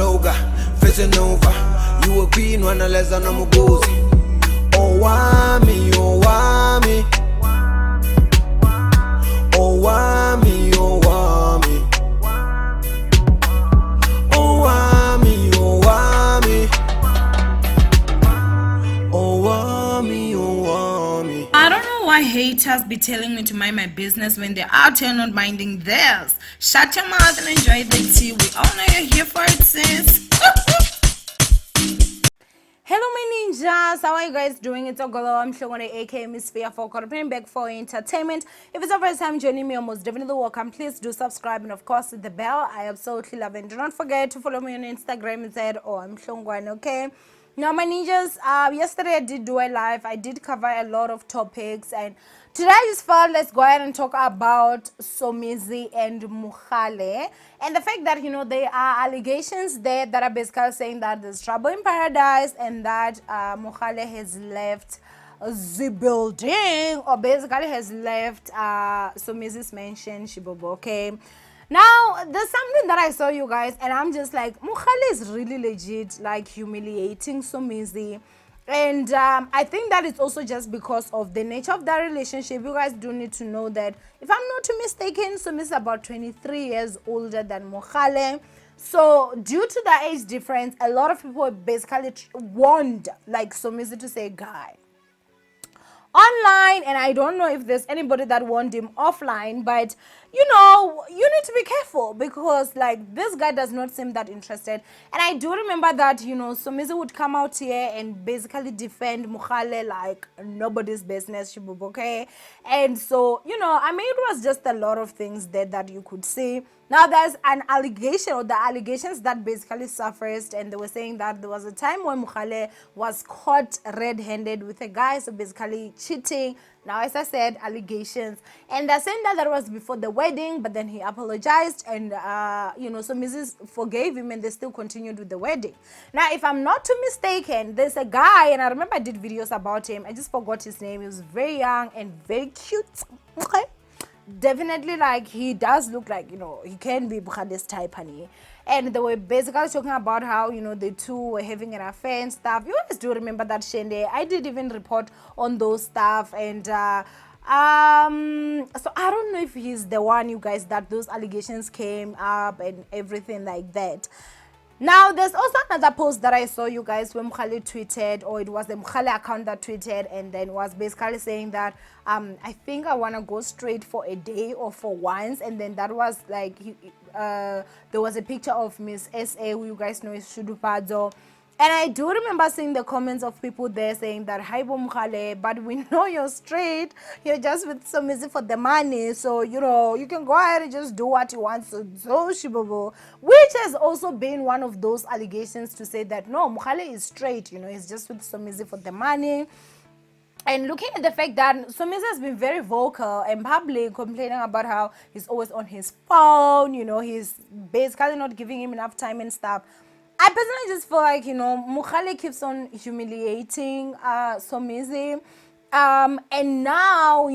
slogan, facing over. You a queen when I less than I'm gozy. Owamie, Owamie. Owamie, Owamie. Owamie, Owamie. Owamie, Owamie. I don't know why haters be telling me to mind my business when they're out here not minding theirs. Shut your mouth and enjoy the tea. We all know you're here for it, sis. Hello my ninjas, how are you guys doing? It's Ogolo, I'm Shogone aka Miss Fear for coming back for entertainment. If it's your first time joining me, you're most definitely welcome. Please do subscribe and of course hit the bell. I absolutely love it. Do not forget to follow me on Instagram. It's at I'm Shongwane, okay? Now my ninjas, yesterday I did do a live. I did cover a lot of topics and today I just felt let's go ahead and talk about Somizi and Mohale and the fact that there are allegations there that are basically saying that there's trouble in paradise and that Mohale has left the building or basically has left Somizi's mansion, Shibobo, okay? Now, there's something that I saw, you guys, and I'm just like, Mohale is really legit, like, humiliating Somizi. And I think that it's also just because of the nature of that relationship. You guys do need to know that, if I'm not too mistaken, Somizi is about 23 years older than Mohale. So, due to the age difference, a lot of people basically warned, like, Somizi to say, guy, online, and I don't know if there's anybody that warned him offline, but you need to be careful because like this guy does not seem that interested. And I do remember that Somizi would come out here and basically defend Mohale like nobody's business, okay? And so I mean, it was just a lot of things there that you could see. Now there's an allegation, or the allegations that basically surfaced, and they were saying that there was a time when Mohale was caught red-handed with a guy, so basically cheating. Now, as I said, allegations, and they're saying that was before the wedding, but then he apologized, and so Mrs. forgave him, and they still continued with the wedding. Now, if I'm not too mistaken, there's a guy, and I remember I did videos about him. I just forgot his name. He was very young and very cute. Okay. Definitely, like, he does look like he can be Bukhadi's type, honey. And they were basically talking about how the two were having an affair and stuff. You guys do remember that, Shende? I did even report on those stuff. And so I don't know if he's the one, you guys, that those allegations came up and everything like that. Now, there's also another post that I saw, you guys, when Mohale tweeted, or it was the Mohale account that tweeted, and then was basically saying that I think I want to go straight for a day or for once. And then that was like there was a picture of Miss SA, who you guys know is Shudupadzo. And I do remember seeing the comments of people there saying that, hi, Mohale, but we know you're straight. You're just with Somizi for the money. So, you can go ahead and just do what you want. So Shibobo, which has also been one of those allegations to say that, no, Mohale is straight. He's just with Somizi for the money. And looking at the fact that Somizi has been very vocal and public, complaining about how he's always on his phone, he's basically not giving him enough time and stuff. I personally just feel like, Mohale keeps on humiliating Somizi. And now,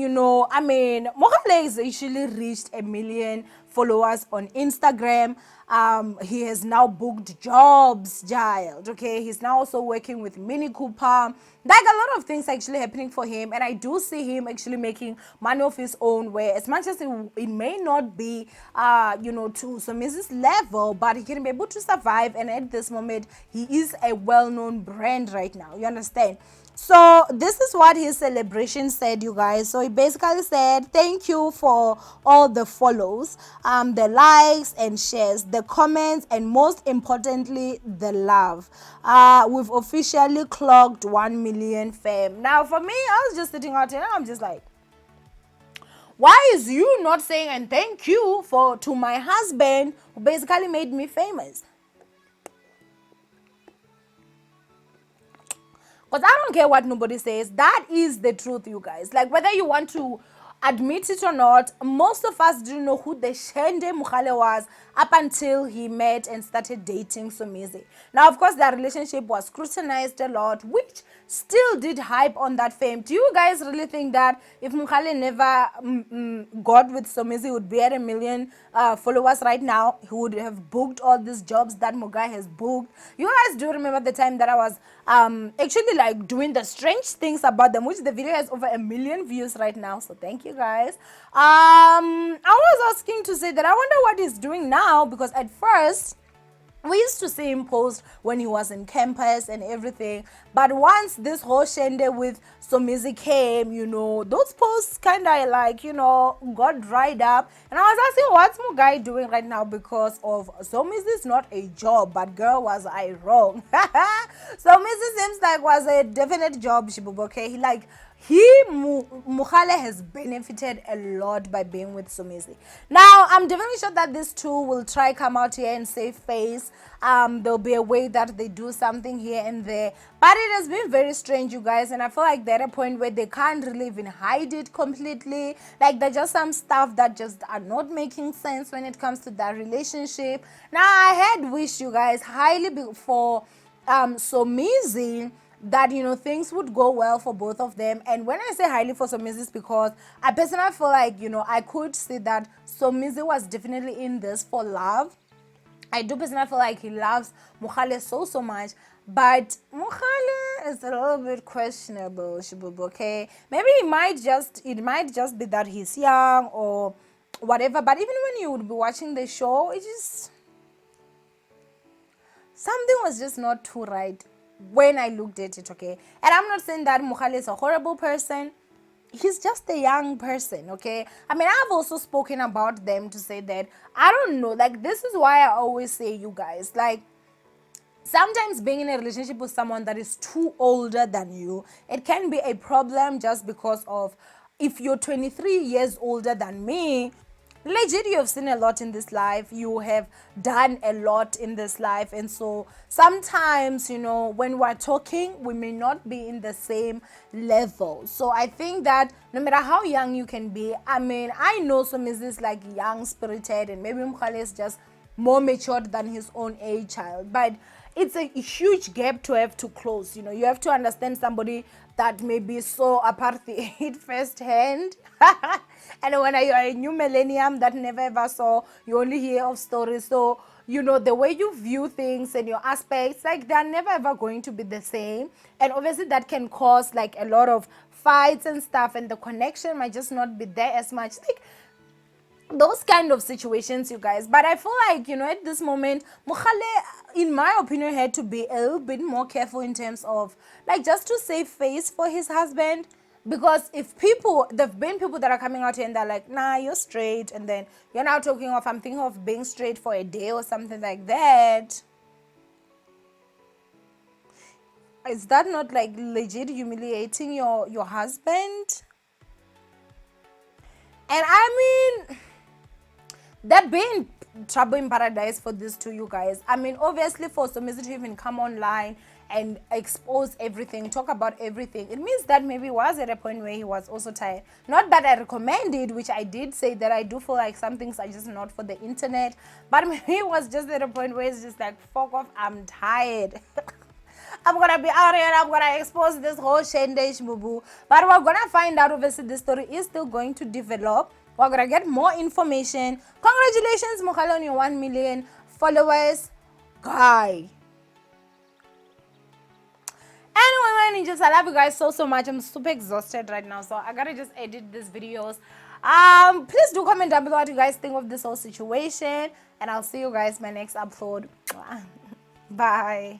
I mean, Mohale has actually reached 1 million followers on Instagram. He has now booked jobs, child. Okay, he's now also working with Mini Cooper. Like, a lot of things actually happening for him, and I do see him actually making money of his own. Where as much as it may not be, to Somizi's level, but he can be able to survive. And at this moment, he is a well-known brand right now. You understand? So this is what his celebration said, you guys. So he basically said, thank you for all the follows, the likes and shares, the comments, and most importantly, the love. We've officially clocked 1 million fam. Now, for me, I was just sitting out here and I'm just like, why is you not saying and thank you to my husband who basically made me famous? Because I don't care what nobody says. That is the truth, you guys. Like, whether you want to admit it or not, most of us didn't know who the Shende Mohale was up until he met and started dating Somizi. Now, of course, their relationship was scrutinized a lot, which still did hype on that fame. Do you guys really think that if Mohale never got with Somizi, he would be at 1 million followers right now? He would have booked all these jobs that Mogai has booked. You guys do remember the time that I was actually like doing the strange things about them, which the video has over 1 million views right now. So thank you guys. I was asking to say that I wonder what he's doing now, because at first we used to see him post when he was in campus and everything, but once this whole shende with Somizi came, those posts kind of like, got dried up. And I was asking, what's Mugai doing right now? Because of Somizi is not a job, but girl, was I wrong? Somizi seems like was a definite job, Shibubu, okay? Mohale has benefited a lot by being with Somizi. Now, I'm definitely sure that these two will try come out here and save face. There'll be a way that they do something here and there. But it has been very strange, you guys. And I feel like they're at a point where they can't really even hide it completely. Like, there's just some stuff that just are not making sense when it comes to that relationship. Now, I had wished you guys highly for Somizi that things would go well for both of them. And when I say highly for Somizi, it's because I personally feel like I could see that Somizi was definitely in this for love. I do personally feel like he loves Mohale so much, but Mohale is a little bit questionable, Shibubu, okay? Maybe it might just be that he's young or whatever. But even when you would be watching the show, it just something was just not too right when I looked at it, okay? And I'm not saying that Mohale is a horrible person. He's just a young person, okay? I mean, I've also spoken about them to say that, I don't know, like, this is why I always say, you guys, like, sometimes being in a relationship with someone that is too older than you, it can be a problem just because of, if you're 23 years older than me, legit, you have seen a lot in this life, you have done a lot in this life, and so sometimes when we're talking, we may not be in the same level. So I think that no matter how young you can be, I mean, I know Somizi is like young spirited, and maybe Mohale is just more matured than his own age child, but it's a huge gap to have to close. You have to understand somebody that may be so apartheid firsthand. And when you're a new millennium that never ever saw, you only hear of stories. So, the way you view things and your aspects, like, they're never ever going to be the same. And obviously that can cause like a lot of fights and stuff, and the connection might just not be there as much. Like, those kind of situations, you guys. But I feel like at this moment, Mohale, in my opinion, had to be a little bit more careful in terms of like just to save face for his husband. Because if there've been people that are coming out here and they're like, nah, you're straight, and then you're now talking of, I'm thinking of being straight for a day or something like that. Is that not like legit humiliating your husband? And I mean, that being trouble in paradise for these two, you guys. I mean, obviously for Somizi to even come online and expose everything, talk about everything, it means that maybe he was at a point where he was also tired. Not that I recommend it, which I did say that I do feel like some things are just not for the internet, but maybe he was just at a point where it's just like, fuck off, I'm tired. I'm gonna be out here and I'm gonna expose this whole shendesh boo. But we're gonna find out, obviously this story is still going to develop. We're gonna get more information. Congratulations, Mohale, on your 1 million followers, guy. Anyway, my ninjas, I love you guys so much. I'm super exhausted right now, so I gotta just edit these videos. Please do comment down below what you guys think of this whole situation, and I'll see you guys in my next upload. Bye.